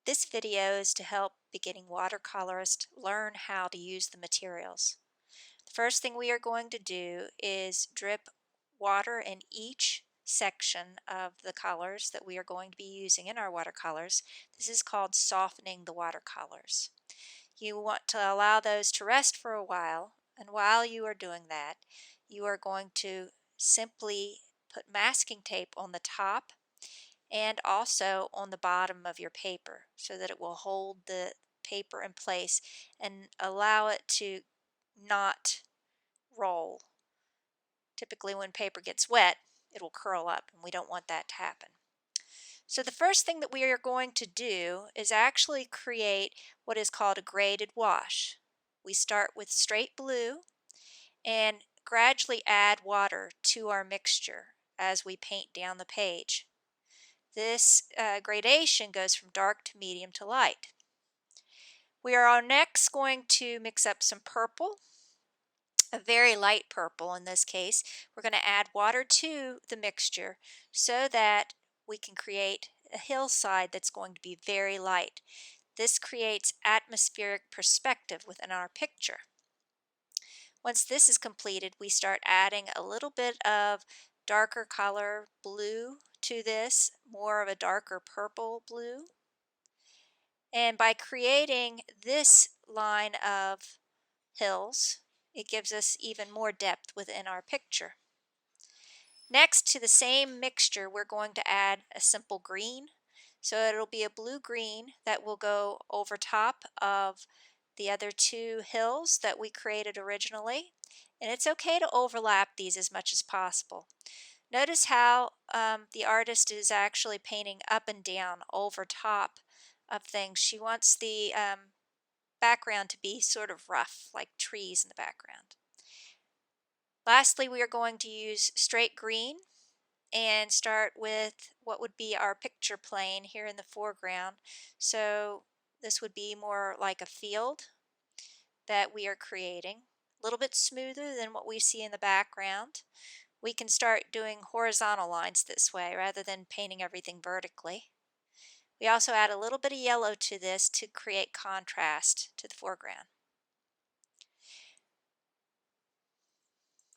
This video is to help beginning watercolorists learn how to use the materials. The first thing we are going to do is drip water in each section of the colors that we are going to be using in our watercolors. This is called softening the watercolors. You want to allow those to rest for a while, and while you are doing that, you are going to simply put masking tape on the top and also on the bottom of your paper so that it will hold the paper in place and allow it to not roll. Typically when paper gets wet, it will curl up, and we don't want that to happen. So the first thing that we are going to do is actually create what is called a graded wash. We start with straight blue and gradually add water to our mixture as we paint down the page. This gradation goes from dark to medium to light. We are next going to mix up some purple, a very light purple in this case. We're going to add water to the mixture so that we can create a hillside that's going to be very light. This creates atmospheric perspective within our picture. Once this is completed, we start adding a little bit of darker color blue to this, more of a darker purple blue. And by creating this line of hills, it gives us even more depth within our picture. Next to the same mixture, we're going to add a simple green. So it'll be a blue-green that will go over top of the other two hills that we created originally. And it's okay to overlap these as much as possible. Notice how the artist is actually painting up and down over top of things. She wants the background to be sort of rough, like trees in the background. Lastly, we are going to use straight green and start with what would be our picture plane here in the foreground. So this would be more like a field that we are creating, a little bit smoother than what we see in the background. We can start doing horizontal lines this way rather than painting everything vertically. We also add a little bit of yellow to this to create contrast to the foreground.